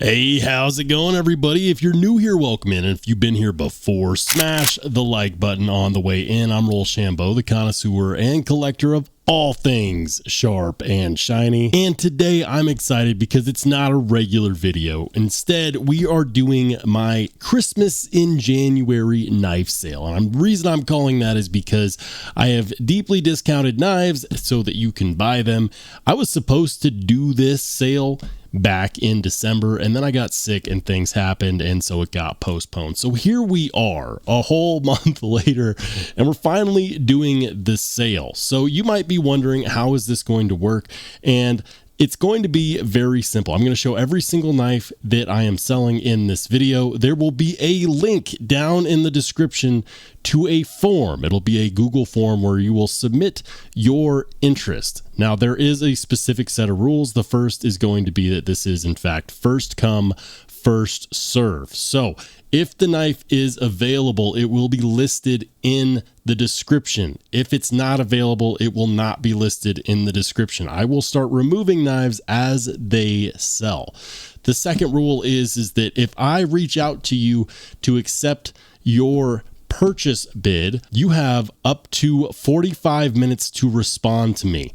Hey, how's it going, everybody? If you're new here, welcome in. And if you've been here before, smash the like button on the way in. I'm Rollshambo, the connoisseur and collector of all things sharp and shiny. And today I'm excited because it's not a regular video. Instead, we are doing my Christmas in January knife sale. And the reason I'm calling that is because I have deeply discounted knives so that you can buy them. I was supposed to do this sale back in December, and then I got sick and things happened, and so it got postponed. So here we are a whole month later, and we're finally doing the sale. So you might be wondering, how is this going to work? And it's going to be very simple. I'm going to show every single knife that I am selling in this video. There will be a link down in the description to a form. It'll be a Google form where you will submit your interest. Now, there is a specific set of rules. The first is going to be that this is, in fact, first come, first serve. So if the knife is available, it will be listed in the description. If it's not available, it will not be listed in the description. I will start removing knives as they sell. The second rule is that if I reach out to you to accept your purchase bid, you have up to 45 minutes to respond to me.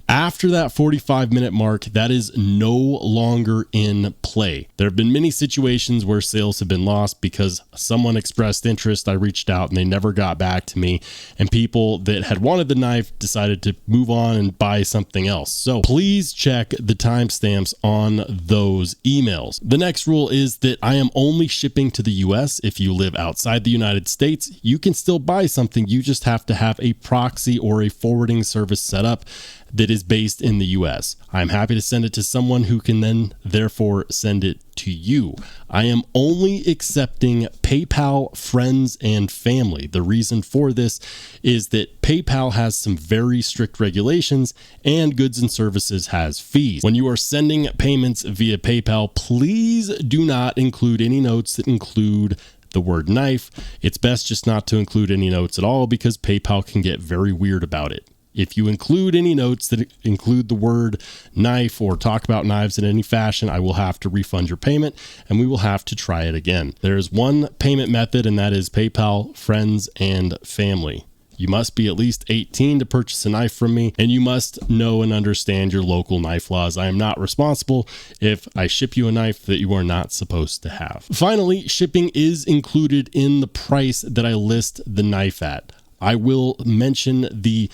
After that 45-minute mark, that is no longer in play. There have been many situations where sales have been lost because someone expressed interest. I reached out and they never got back to me, and people that had wanted the knife decided to move on and buy something else. So please check the timestamps on those emails. The next rule is that I am only shipping to the US. If you live outside the United States, you can still buy something. You just have to have a proxy or a forwarding service set up that is based in the US. I'm happy to send it to someone who can then therefore send it to you. I am only accepting PayPal friends and family. The reason for this is that PayPal has some very strict regulations and goods and services has fees. When you are sending payments via PayPal, please do not include any notes that include the word knife. It's best just not to include any notes at all because PayPal can get very weird about it. If you include any notes that include the word knife or talk about knives in any fashion, I will have to refund your payment and we will have to try it again. There is one payment method, and that is PayPal friends and family. You must be at least 18 to purchase a knife from me, and you must know and understand your local knife laws. I am not responsible if I ship you a knife that you are not supposed to have. Finally, shipping is included in the price that I list the knife at. I will mention the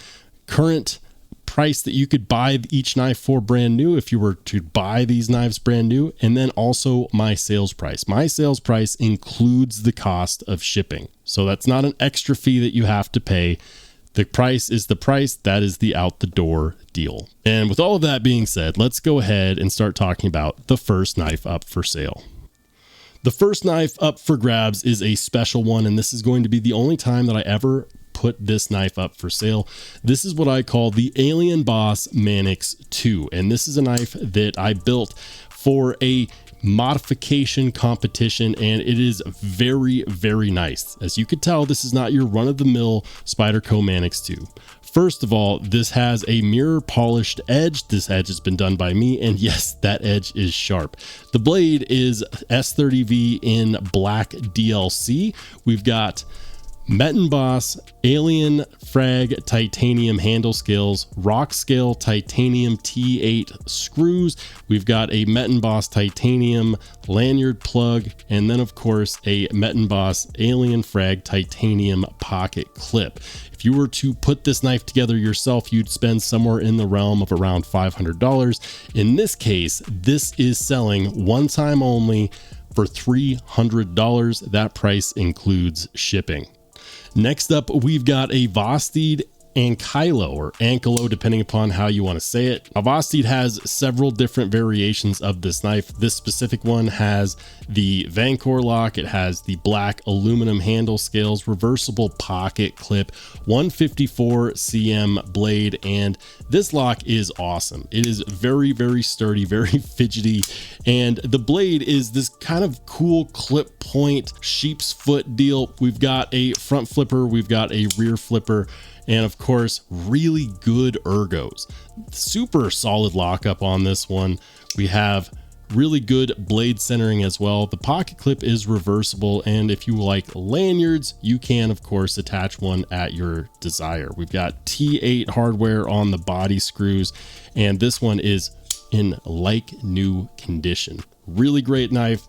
current price that you could buy each knife for brand new if you were to buy these knives brand new, and then also my sales price. My sales price includes the cost of shipping. So that's not an extra fee that you have to pay. The price is the price. That is the out the door deal. And with all of that being said, let's go ahead and start talking about the first knife up for sale. The first knife up for grabs is a special one, and this is going to be the only time that I ever put this knife up for sale. This is what I call the Alien Boss Manx 2, and this is a knife that I built for a modification competition, and it is very, very nice. As you could tell, this is not your run-of-the-mill Spyderco Manx 2. First of all, this has a mirror polished edge. This edge has been done by me, and yes, that edge is sharp. The blade is S30V in black DLC. We've got Met & Boss Alien Frag titanium handle scales, rock scale titanium T8 screws. We've got a Met & Boss titanium lanyard plug, and then of course a Met & Boss Alien Frag titanium pocket clip. If you were to put this knife together yourself, you'd spend somewhere in the realm of around $500. In this case, this is selling one time only for $300. That price includes shipping. Next up, we've got a Vostede Ankylo, or Ankylo, depending upon how you want to say it. A Vostede has several different variations of this knife. This specific one has the Vancor lock. It has the black aluminum handle scales, reversible pocket clip, 154 cm blade, and this lock is awesome. It is very, very sturdy, very fidgety, and the blade is this kind of cool clip point sheep's foot deal. We've got a front flipper, we've got a rear flipper, and of course, really good ergos. Super solid lockup on this one. We have Really good blade centering as well. The pocket clip is reversible, and if you like lanyards, you can of course attach one at your desire. We've got T8 hardware on the body screws, and this one is in like new condition. Really great knife.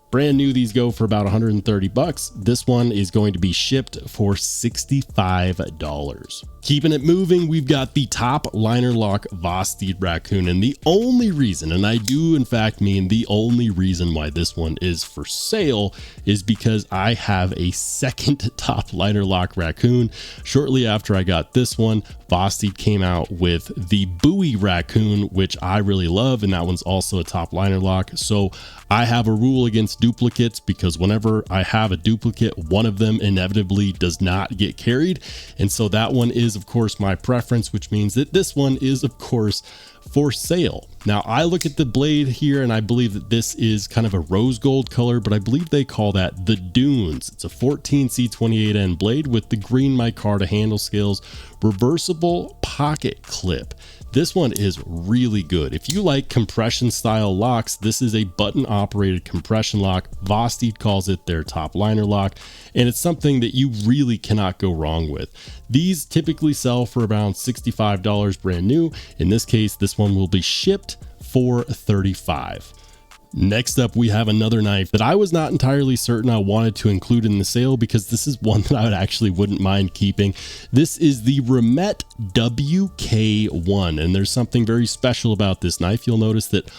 Brand new, these go for about 130 bucks. This one is going to be shipped for $65. Keeping it moving, we've got the top liner lock Vedder Raccoon, and the only reason, and I do in fact mean the only reason why this one is for sale, is because I have a second top liner lock Raccoon. Shortly after I got this one, Vedder came out with the Buoy Raccoon, which I really love, and that one's also a top liner lock. So I have a rule against duplicates, because whenever I have a duplicate, one of them inevitably does not get carried, and so that one is of course my preference, which means that this one is of course for sale. Now I look at the blade here and I believe that this is kind of a rose gold color, but I believe they call that the Dunes. It's a 14C28N blade with the green micarta handle scales, reversible pocket clip. This one is really good. If you like compression style locks, this is a button operated compression lock. Vedder calls it their top liner lock, and it's something that you really cannot go wrong with. These typically sell for around $65 brand new. In this case, this one will be shipped for $35. Next up, we have another knife that I was not entirely certain I wanted to include in the sale, because this is one that I wouldn't mind keeping. This is the Remt WK1, and there's something very special about this knife. You'll notice that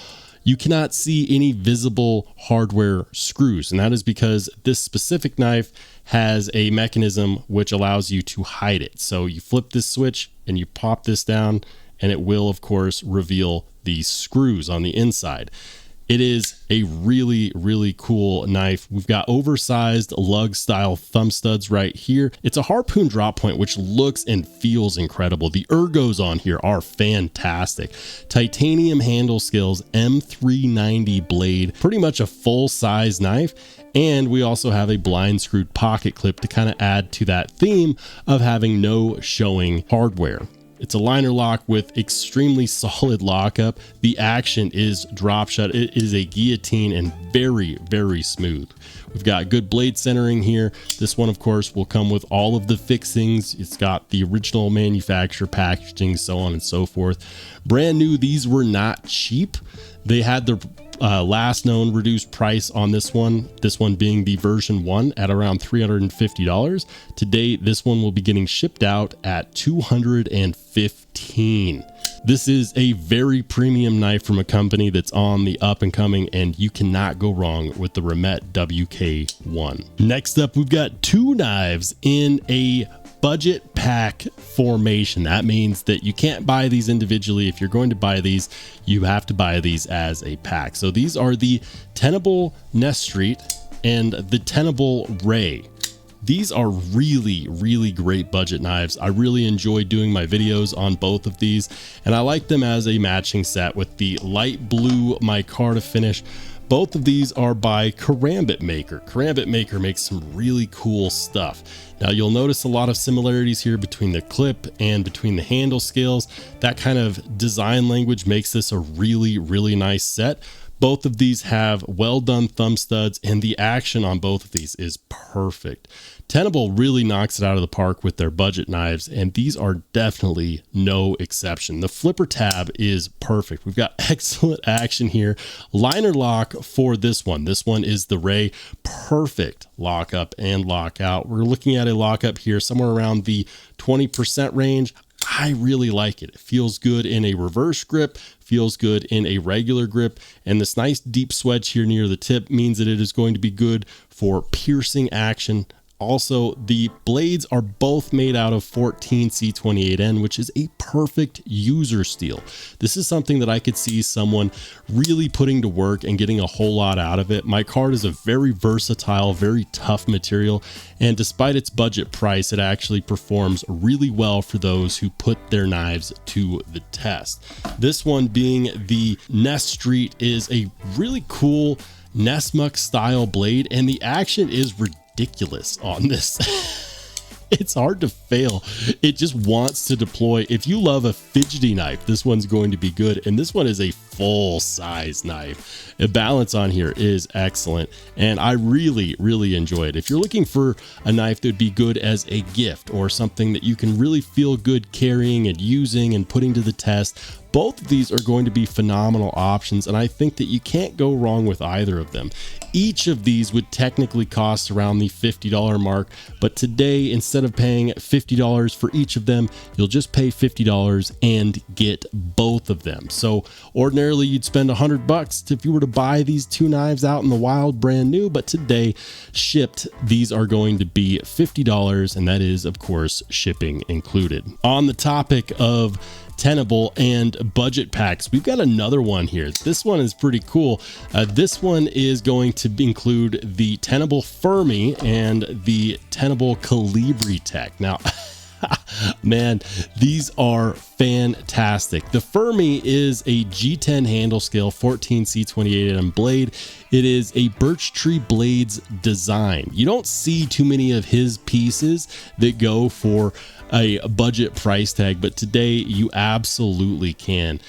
you cannot see any visible hardware screws, and that is because this specific knife has a mechanism which allows you to hide it. So you flip this switch and you pop this down, and it will of course reveal these screws on the inside. It is a really, really cool knife. We've got oversized lug style thumb studs right here. It's a harpoon drop point, which looks and feels incredible. The ergos on here are fantastic. Titanium handle scales, M390 blade, pretty much a full size knife. And we also have a blind screwed pocket clip to kind of add to that theme of having no showing hardware. It's a liner lock with extremely solid lockup. The action is drop shut. It is a guillotine and very, very smooth. We've got good blade centering here. This one, of course, will come with all of the fixings. It's got the original manufacturer packaging, so on and so forth. Brand new, these were not cheap. They had the last known reduced price on this one being the version 1 at around $350. Today, this one will be getting shipped out at $215. This is a very premium knife from a company that's on the up and coming, and you cannot go wrong with the Remt WK1. Next up, we've got two knives in a budget pack formation. That means that you can't buy these individually. If you're going to buy these, you have to buy these as a pack. So these are the Tenable Nest Street and the Tenable Ray. These are really, really great budget knives. I really enjoy doing my videos on both of these, and I like them as a matching set with the light blue micarta finish. Both of these are by Karambit Maker. Karambit Maker makes some really cool stuff. Now you'll notice a lot of similarities here between the clip and between the handle scales. That kind of design language makes this a really, really nice set. Both of these have well done thumb studs, and the action on both of these is perfect. Tenable really knocks it out of the park with their budget knives, and these are definitely no exception. The flipper tab is perfect. We've got excellent action here. Liner lock for this one. This one is the Ray. Perfect lockup and lockout. We're looking at a lockup here somewhere around the 20% range. I really like it. It feels good in a reverse grip, feels good in a regular grip, and this nice deep swedge here near the tip means that it is going to be good for piercing action. Also, the blades are both made out of 14C28N, which is a perfect user steel. This is something that I could see someone really putting to work and getting a whole lot out of it. Micarta is a very versatile, very tough material, and despite its budget price, it actually performs really well for those who put their knives to the test. This one being the Nest Street is a really cool Nessmuck style blade, and the action is ridiculous on this. It's hard to fail. It just wants to deploy. If you love a fidgety knife, this one's going to be good. And this one is a full-size knife. The balance on here is excellent, and I really, really enjoy it. If you're looking for a knife that would be good as a gift or something that you can really feel good carrying and using and putting to the test, both of these are going to be phenomenal options, and I think that you can't go wrong with either of them. Each of these would technically cost around the $50 mark, but today, instead of paying $50 for each of them, you'll just pay $50 and get both of them. So ordinarily you'd spend $100 if you were to buy these two knives out in the wild brand new, but today shipped, these are going to be $50, and that is of course shipping included. On the topic of Tenable and budget packs, we've got another one here. This one is pretty cool. This one is going to include the Tenable Fermi and the Tenable Calibri Tech. Now, man, these are fantastic. The Fermi is a G10 handle scale, 14C28mm blade. It is a birch tree blades design. You don't see too many of his pieces that go for a budget price tag, but today you absolutely can.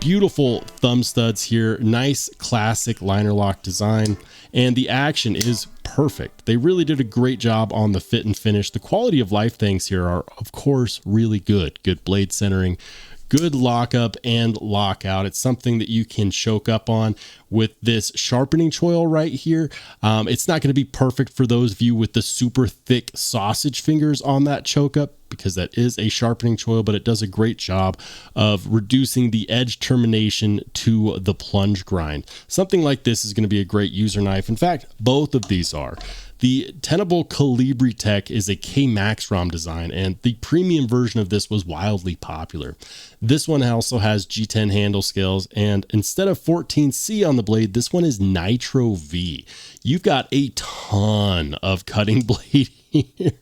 Beautiful thumb studs here, nice classic liner lock design, and the action is perfect. They really did a great job on the fit and finish. The quality of life things here are of course really good. Good blade centering, good lockup and lockout. It's something that you can choke up on with this sharpening choil right here. It's not going to be perfect for those of you with the super thick sausage fingers on that choke up, because that is a sharpening choil, but it does a great job of reducing the edge termination to the plunge grind. Something like this is going to be a great user knife. In fact, both of these are. The Tenable Calibri Tech is a K-Max ROM design, and the premium version of this was wildly popular. This one also has G10 handle scales, and instead of 14C on the blade, this one is Nitro V. You've got a ton of cutting blade here.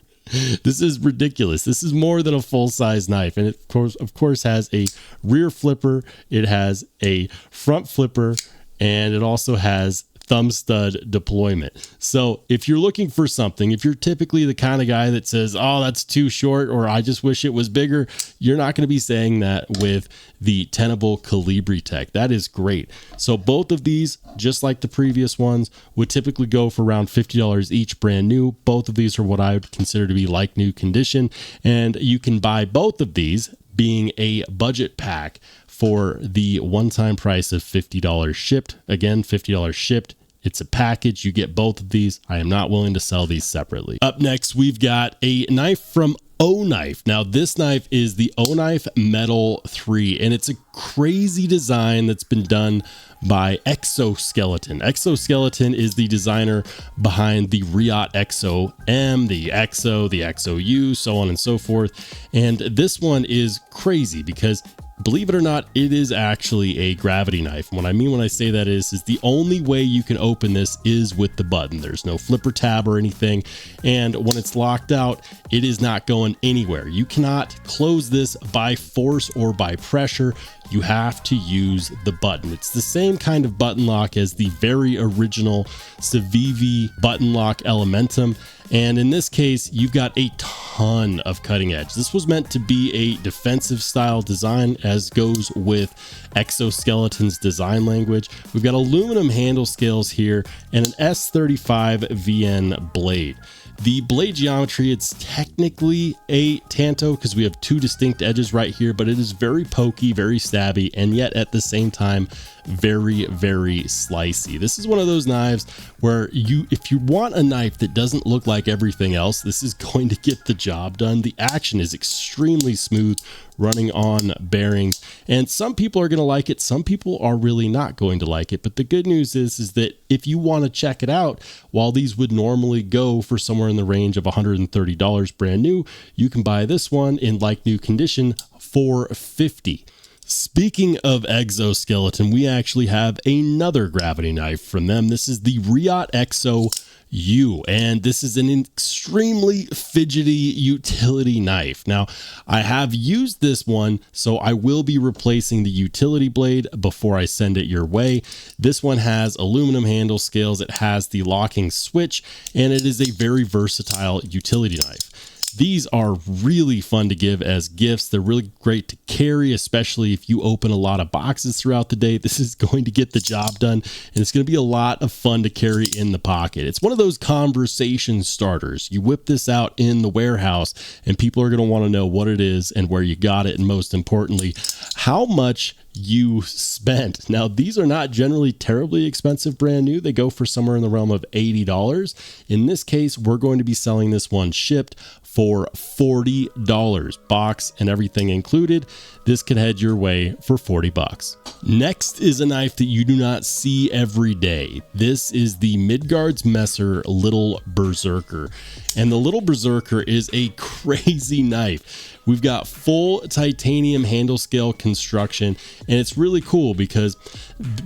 This is ridiculous. This is more than a full-size knife, and it of course has a rear flipper, it has a front flipper, and it also has thumb stud deployment. So if you're looking for something, if you're typically the kind of guy that says, oh, that's too short, or I just wish it was bigger, you're not going to be saying that with the Tenable Calibri Tech. That is great. So both of these, just like the previous ones, would typically go for around $50 each brand new. Both of these are what I would consider to be like new condition, and you can buy both of these being a budget pack for the one-time price of $50 shipped. Again, $50 shipped. It's a package. You get both of these. I am not willing to sell these separately. Up next, we've got a knife from O-Knife. Now, this knife is the O-Knife Metal 3, and it's a crazy design that's been done by Exoskeleton. Exoskeleton is the designer behind the Remt Exo M, the Exo, the Exo U, so on and so forth. And this one is crazy because, believe it or not, it is actually a gravity knife. And what I mean when I say that is the only way you can open this is with the button. There's no flipper tab or anything. And when it's locked out, it is not going anywhere. You cannot close this by force or by pressure. You have to use the button. It's the same kind of button lock as the very original Civivi button lock Elementum. And in this case, you've got a ton of cutting edge. This was meant to be a defensive style design, as goes with Exoskeleton's design language. We've got aluminum handle scales here and an S35 VN blade. The blade geometry, it's technically a Tanto because we have two distinct edges right here, but it is very pokey, very stabby, and yet at the same time, very, very slicey. This is one of those knives where if you want a knife that doesn't look like everything else, this is going to get the job done. The action is extremely smooth, running on bearings, and some people are going to like it, some people are really not going to like it. But the good news is that if you want to check it out, while these would normally go for somewhere in the range of $130 brand new, you can buy this one in like new condition for $50. Speaking of Exoskeleton, we actually have another gravity knife from them. This is the Remt Exo U, and this is an extremely fidgety utility knife. Now, I have used this one, so I will be replacing the utility blade before I send it your way. This one has aluminum handle scales, it has the locking switch, and it is a very versatile utility knife. These are really fun to give as gifts. They're really great to carry, especially if you open a lot of boxes throughout the day. This is going to get the job done, and it's going to be a lot of fun to carry in the pocket. It's one of those conversation starters. You whip this out in the warehouse, and people are going to want to know what it is and where you got it, and most importantly, how much you spent. Now, these are not generally terribly expensive brand new. They go for somewhere in the realm of $80. In this case, we're going to be selling this one shipped for $40, box and everything included. This could head your way for 40 bucks. Next is a knife that you do not see every day. This is the Midgard's Messer Little Berserker. And the Little Berserker is a crazy knife. We've got full titanium handle scale construction, and it's really cool because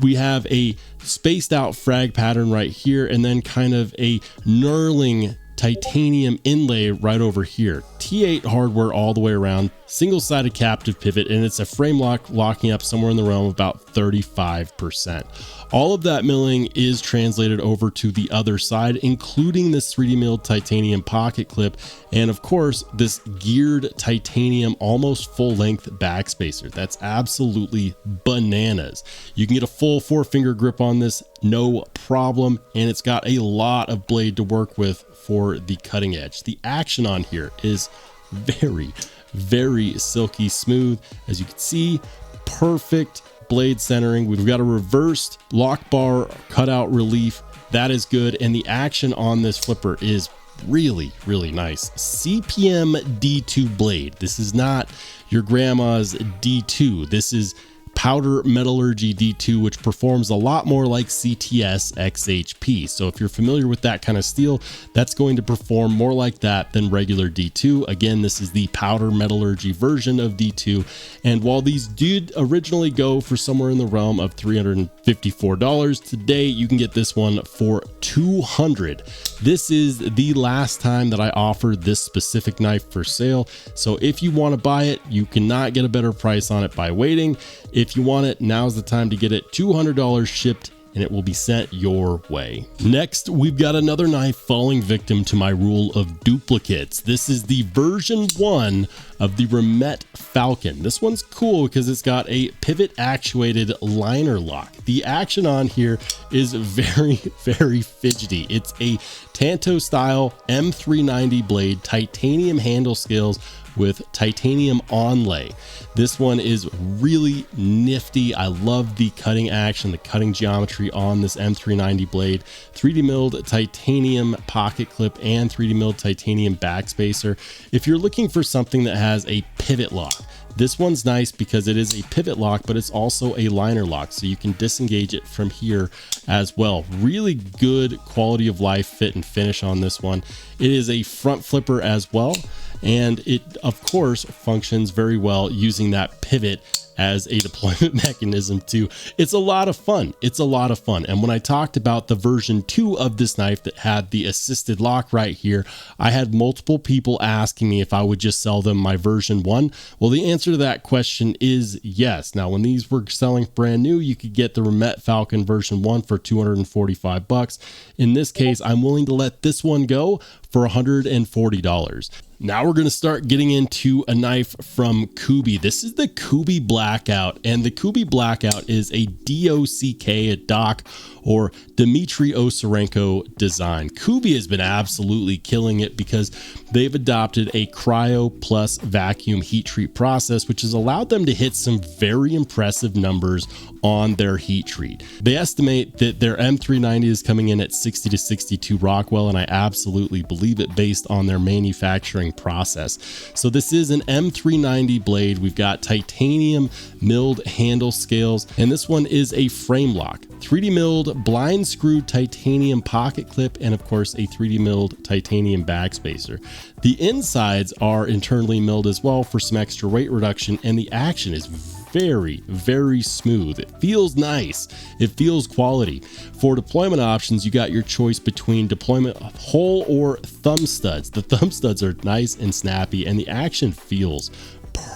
we have a spaced out frag pattern right here, and then kind of a knurling titanium inlay right over here. T8 hardware all the way around, single-sided captive pivot, and it's a frame lock locking up somewhere in the realm of about 35%. All of that milling is translated over to the other side, including this 3D milled titanium pocket clip, and of course this geared titanium almost full length backspacer. That's absolutely bananas. You can get a full 4-finger grip on this, no problem, and it's got a lot of blade to work with for the cutting edge. The action on here is very, very silky smooth. As you can see, perfect blade centering. We've got a reversed lock bar cutout relief. That is good. And the action on this flipper is really, really nice. CPM D2 blade. This is not your grandma's D2. This is powder metallurgy D2, which performs a lot more like CTS XHP. So if you're familiar with that kind of steel, that's going to perform more like that than regular D2. Again, this is the powder metallurgy version of D2. And while these did originally go for somewhere in the realm of $354, today you can get this one for $200. This is the last time that I offered this specific knife for sale. So if you want to buy it, you cannot get a better price on it by waiting. If you want it, now's the time to get it. $200 shipped, and it will be sent your way. Next, we've got another knife falling victim to my rule of duplicates. This is the version 1 of the Remt Falcon. This one's cool because it's got a pivot actuated liner lock. The action on here is very, very fidgety. It's a Tanto style M390 blade, titanium handle scales with titanium onlay. This one is really nifty. I love the cutting action, the cutting geometry on this M390 blade. 3D milled titanium pocket clip and 3D milled titanium backspacer. If you're looking for something that has a pivot lock, this one's nice because it is a pivot lock, but it's also a liner lock, so you can disengage it from here as well. Really good quality of life fit and finish on this one. It is a front flipper as well, and it of course functions very well using that pivot as a deployment mechanism too. It's a lot of fun. It's a lot of fun. And when I talked about the version 2 of this knife that had the assisted lock right here, I had multiple people asking me if I would just sell them my version 1. Well, the answer to that question is yes. Now, when these were selling brand new, you could get the Remt Falcon version 1 for $245. In this case, I'm willing to let this one go for $140. Now we're going to start getting into a knife from Kuby. This is the Kuby Blackout, and the Kuby Blackout is a DOCK, a Doc, or Dmitry Osarenko design. Kuby has been absolutely killing it because they've adopted a cryo plus vacuum heat treat process, which has allowed them to hit some very impressive numbers on their heat treat. They estimate that their M390 is coming in at 60 to 62 Rockwell, and I absolutely believe it based on their manufacturing process. So this is an M390 blade. We've got titanium milled handle scales, and this one is a frame lock, 3D milled blind screw titanium pocket clip, and of course a 3D milled titanium backspacer. The insides are internally milled as well for some extra weight reduction, and the action is very, very smooth. It feels nice. It feels quality. For deployment options, you got your choice between deployment hole or thumb studs. The thumb studs are nice and snappy, and the action feels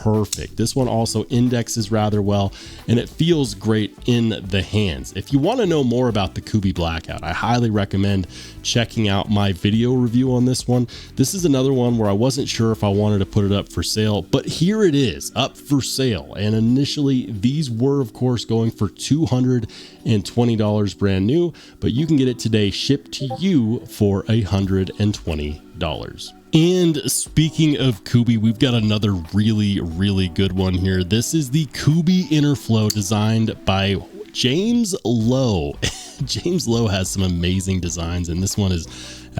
perfect. This one also indexes rather well, and it feels great in the hands. If you want to know more about the Kuby Blackout, I highly recommend checking out my video review on this one. This is another one where I wasn't sure if I wanted to put it up for sale, but here it is, up for sale. And initially these were of course going for $220 brand new, but you can get it today shipped to you for $120. And speaking of Kuby, we've got another really good one here. This is the Kuby Interflow, designed by James Lowe. James Lowe has some amazing designs, and this one is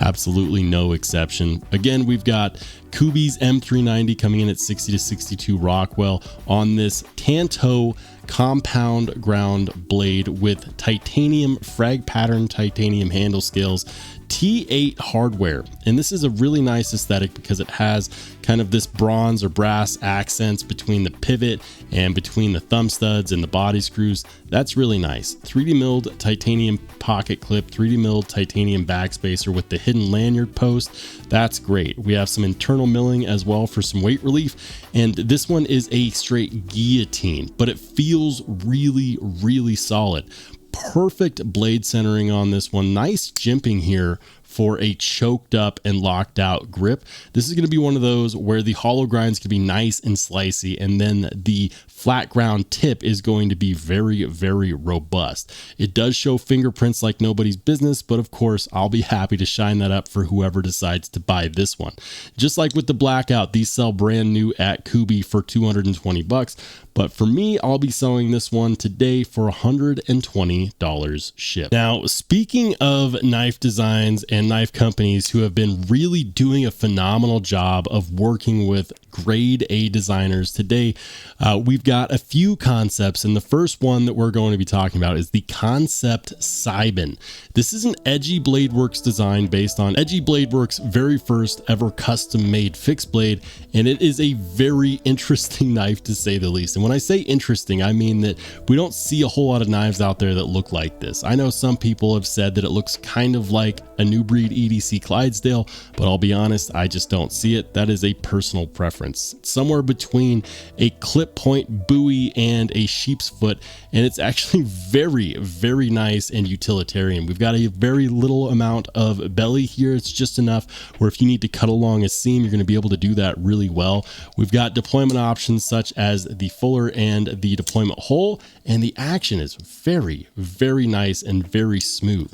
absolutely no exception. Again, we've got Kuby's M390 coming in at 60 to 62 Rockwell on this Tanto compound ground blade with titanium frag pattern titanium handle scales, T8 hardware. And this is a really nice aesthetic because it has kind of this bronze or brass accents between the pivot and between the thumb studs and the body screws. That's really nice. 3D milled titanium pocket clip, 3D milled titanium backspacer with the hidden lanyard post. That's great. We have some internal milling as well for some weight relief. And this one is a straight guillotine, but it feels really solid. Perfect blade centering on this one. Nice jimping here for a choked up and locked out grip. This is going to be one of those where the hollow grinds can be nice and slicey, and then the flat ground tip is going to be very robust. It does show fingerprints like nobody's business, but of course I'll be happy to shine that up for whoever decides to buy this one. Just like with the Blackout, these sell brand new at Kuby for $220, but for me, I'll be selling this one today for $120 shipped. Now, speaking of knife designs and knife companies who have been really doing a phenomenal job of working with grade A designers, today we've got a few concepts, and the first one that we're going to be talking about is the Concept Cybin. This is an Edgy Bladeworks design based on Edgy Bladeworks' very first ever custom made fixed blade, and it is a very interesting knife to say the least. And when I say interesting, I mean that we don't see a whole lot of knives out there that look like this. I know some people have said that it looks kind of like a new breed EDC Clydesdale, but I'll be honest, I just don't see it. That is a personal preference. It's somewhere between a clip point buoy and a sheep's foot, and it's actually very nice and utilitarian. We've got a very little amount of belly here. It's just enough where if you need to cut along a seam, you're going to be able to do that really well. We've got deployment options such as the fuller and the deployment hole, and the action is very nice and very smooth.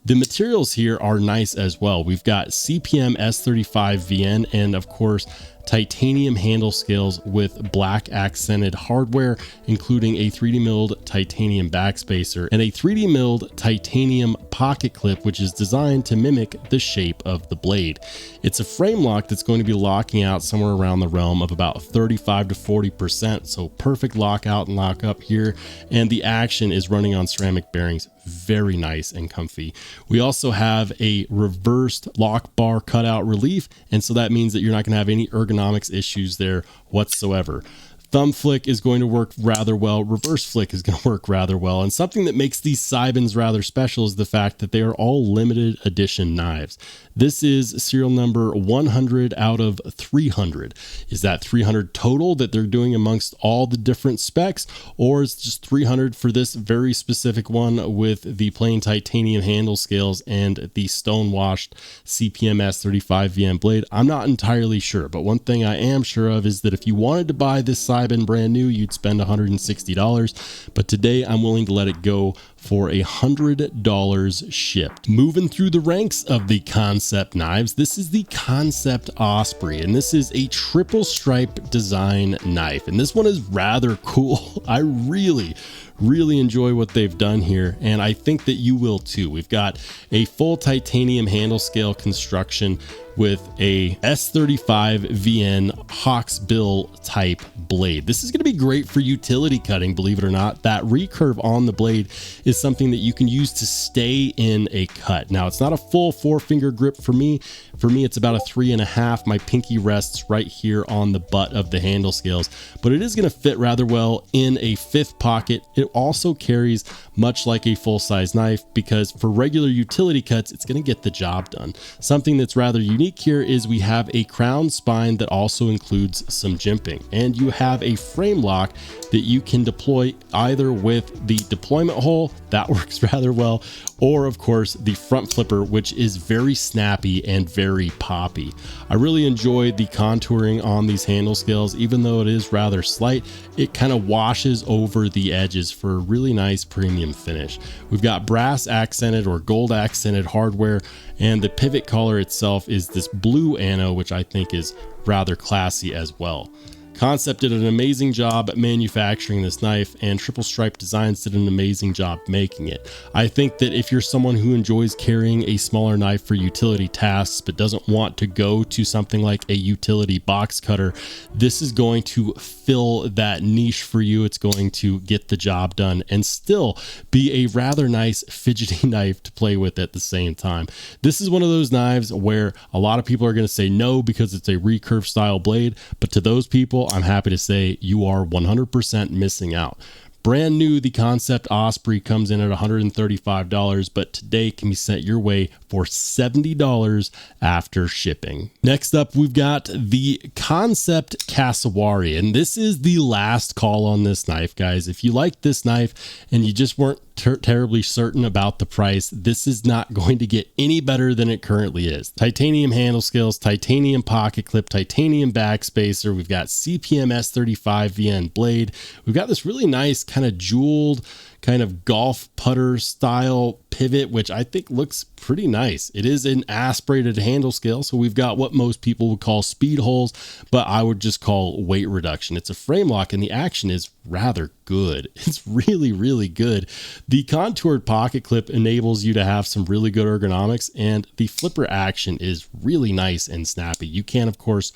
The materials here are nice as well. We've got CPM S35 VN and of course titanium handle scales with black accented hardware, including a 3D milled titanium backspacer and a 3D milled titanium pocket clip, which is designed to mimic the shape of the blade. It's a frame lock that's going to be locking out somewhere around the realm of about 35 to 40%. So perfect lockout and lock up here. And the action is running on ceramic bearings. Very nice and comfy. We also have a reversed lock bar cutout relief, and so that means that you're not going to have any ergonomics issues there whatsoever. Thumb flick is going to work rather well. Reverse flick is going to work rather well. And something that makes these Cybins rather special is the fact that they are all limited edition knives. This is serial number 100 out of 300. Is that 300 total that they're doing amongst all the different specs, or is it just 300 for this very specific one with the plain titanium handle scales and the stone-washed CPM S35 VM blade? I'm not entirely sure, but one thing I am sure of is that if you wanted to buy this Cybin brand new, you'd spend $160, but today I'm willing to let it go for $100 shipped. Moving through the ranks of the concept knives, this is the Concept Osprey, and this is a triple stripe design knife, and this one is rather cool. I really enjoy what they've done here, and I think that you will too. We've got a full titanium handle scale construction with a S35 VN Hawksbill type blade. This is going to be great for utility cutting, believe it or not. That recurve on the blade is something that you can use to stay in a cut. Now, it's not a full 4-finger grip for me. For me, it's about a 3.5. My pinky rests right here on the butt of the handle scales, but it is going to fit rather well in a 5th pocket. It also carries much like a full-size knife, because for regular utility cuts, it's going to get the job done. Something that's rather unique here is we have a crown spine that also includes some jimping, and you have a frame lock that you can deploy either with the deployment hole, that works rather well, or of course the front flipper, which is very snappy and very poppy. I really enjoy the contouring on these handle scales. Even though it is rather slight, it kind of washes over the edges for a really nice premium finish. We've got brass accented or gold accented hardware, and the pivot collar itself is this blue anno, which I think is rather classy as well. Concept did an amazing job at manufacturing this knife, and Triple Stripe Designs did an amazing job making it. I think that if you're someone who enjoys carrying a smaller knife for utility tasks but doesn't want to go to something like a utility box cutter, this is going to fill that niche for you. It's going to get the job done and still be a rather nice fidgety knife to play with at the same time. This is one of those knives where a lot of people are going to say no because it's a recurve style blade, but to those people, I'm happy to say you are 100% missing out. Brand new, the Concept Osprey comes in at $135, but today can be sent your way for $70 after shipping. Next up, we've got the Concept Cassowary, and this is the last call on this knife, guys. If you like this knife and you just weren't terribly certain about the price, this is not going to get any better than it currently is. Titanium handle scales, titanium pocket clip, titanium backspacer. We've got CPM S35 VN blade. We've got this really nice kind of jeweled kind of golf putter style pivot, which I think looks pretty nice. It is an aspirated handle scale, so we've got what most people would call speed holes, but I would just call weight reduction. It's a frame lock, and the action is rather good. It's really, really good. The contoured pocket clip enables you to have some really good ergonomics, and the flipper action is really nice and snappy. You can, of course,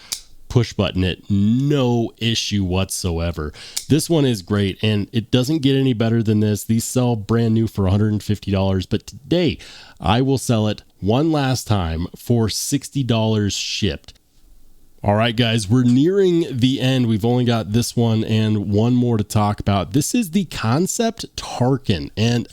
push button it, no issue whatsoever. This one is great, and it doesn't get any better than this. These sell brand new for $150, but today I will sell it one last time for $60 shipped. All right, guys, we're nearing the end. We've only got this one and one more to talk about. This is the Concept Tarin, and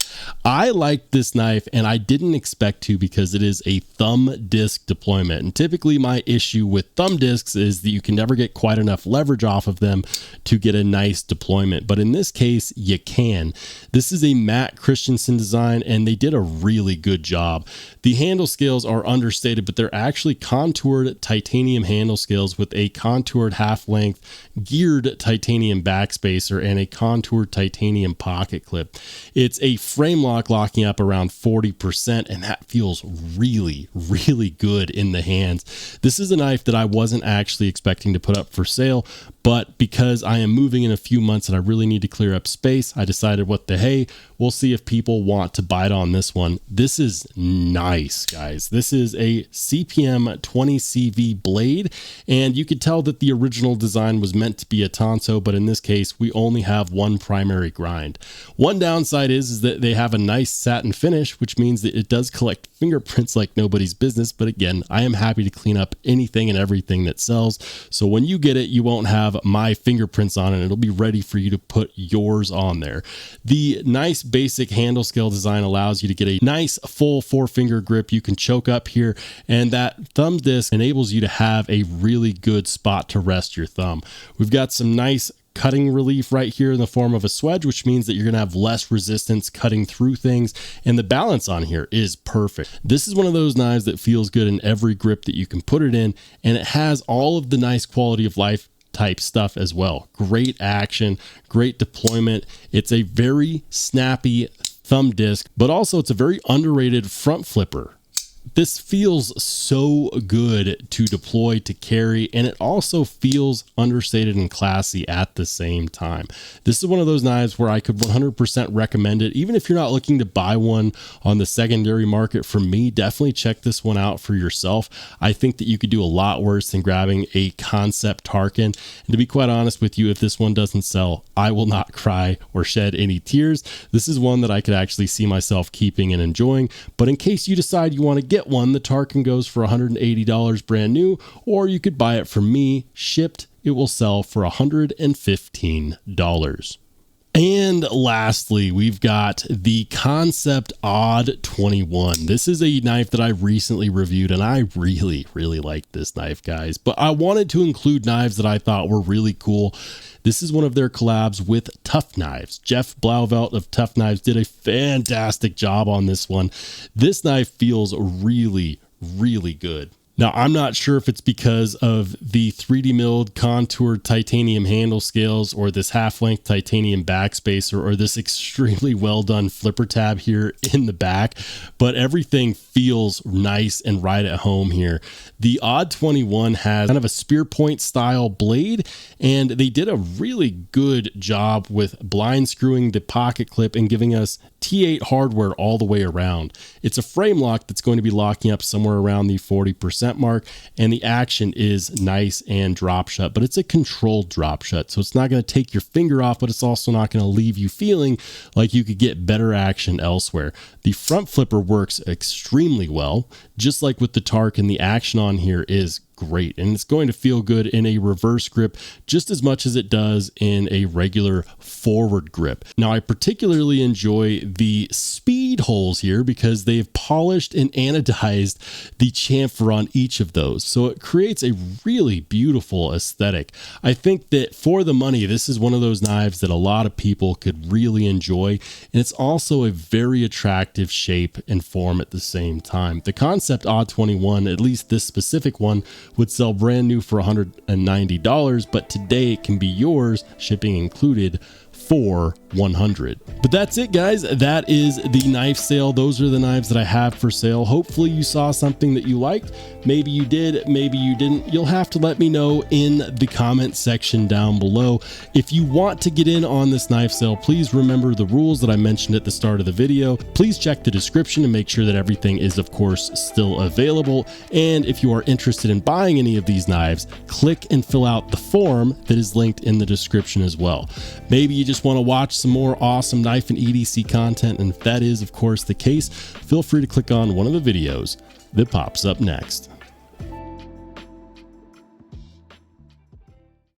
I liked this knife, and I didn't expect to because it is a thumb disc deployment. And typically my issue with thumb discs is that you can never get quite enough leverage off of them to get a nice deployment. But in this case, you can. This is a Matt Christensen design, and they did a really good job. The handle scales are understated, but they're actually contoured titanium handle scales with a contoured half-length geared titanium backspacer and a contoured titanium pocket clip. It's a frame lock locking up around 40%, and that feels really, really good in the hands. This is a knife that I wasn't actually expecting to put up for sale, but because I am moving in a few months and I really need to clear up space, I decided, what the hey, we'll see if people want to bite on this one. This is nice, guys. This is a CPM 20 CV blade, and you could tell that the original design was meant to be a Tonso, but in this case, we only have one primary grind. One downside is that they have a nice satin finish, which means that it does collect fingerprints like nobody's business, but again, I am happy to clean up anything and everything that sells, so when you get it, you won't have my fingerprints on it. It'll be ready for you to put yours on there. The nice basic handle scale design allows you to get a nice full 4-finger grip. You can choke up here, and that thumb disc enables you to have a really good spot to rest your thumb. We've got some nice cutting relief right here in the form of a swedge, which means that you're going to have less resistance cutting through things, and the balance on here is perfect. This is one of those knives that feels good in every grip that you can put it in, and it has all of the nice quality of life type stuff as well. Great action, great deployment. It's a very snappy thumb disc, but also it's a very underrated front flipper. This feels so good to deploy, to carry, and it also feels understated and classy at the same time. This is one of those knives where I could 100% recommend it. Even if you're not looking to buy one on the secondary market from me, definitely check this one out for yourself. I think that you could do a lot worse than grabbing a Concept Tarin. And to be quite honest with you, if this one doesn't sell, I will not cry or shed any tears. This is one that I could actually see myself keeping and enjoying. But in case you decide you want to get one. The Tarkin goes for $180 brand new, or you could buy it from me, shipped. It will sell for $115. And lastly, we've got the Concept Odd 21. This is a knife that I recently reviewed, and I really like this knife, guys. But I wanted to include knives that I thought were really cool. This is one of their collabs with Tough Knives. Jeff Blauvelt of Tough Knives did a fantastic job on this one. This knife feels really good. Now, I'm not sure if it's because of the 3D milled contoured titanium handle scales or this half-length titanium backspacer or this extremely well done flipper tab here in the back, but everything feels nice and right at home here. The Odd 21 has kind of a spear point style blade, and they did a really good job with blind screwing the pocket clip and giving us T8 hardware all the way around. It's a frame lock that's going to be locking up somewhere around the 40% mark, and the action is nice and drop shut, but it's a controlled drop shut. So it's not going to take your finger off, but it's also not going to leave you feeling like you could get better action elsewhere. The front flipper works extremely well, just like with the Tarkin. The action on here is great, and it's going to feel good in a reverse grip just as much as it does in a regular forward grip. Now, I particularly enjoy the speed holes here because they've polished and anodized the chamfer on each of those, so it creates a really beautiful aesthetic. I think that for the money, this is one of those knives that a lot of people could really enjoy, and it's also a very attractive shape and form at the same time. The Concept Odd 21, at least this specific one, would sell brand new for $190, but today it can be yours, shipping included, for $100. But that's it, guys. That is the knife sale. Those are the knives that I have for sale. Hopefully you saw something that you liked. Maybe you did, maybe you didn't. You'll have to let me know in the comment section down below. If you want to get in on this knife sale, please remember the rules that I mentioned at the start of the video. Please check the description and make sure that everything is, of course, still available. And if you are interested in buying any of these knives, click and fill out the form that is linked in the description as well. Maybe you just want to watch some more awesome knife and EDC content, and if that is, of course, the case, feel free to click on one of the videos that pops up next.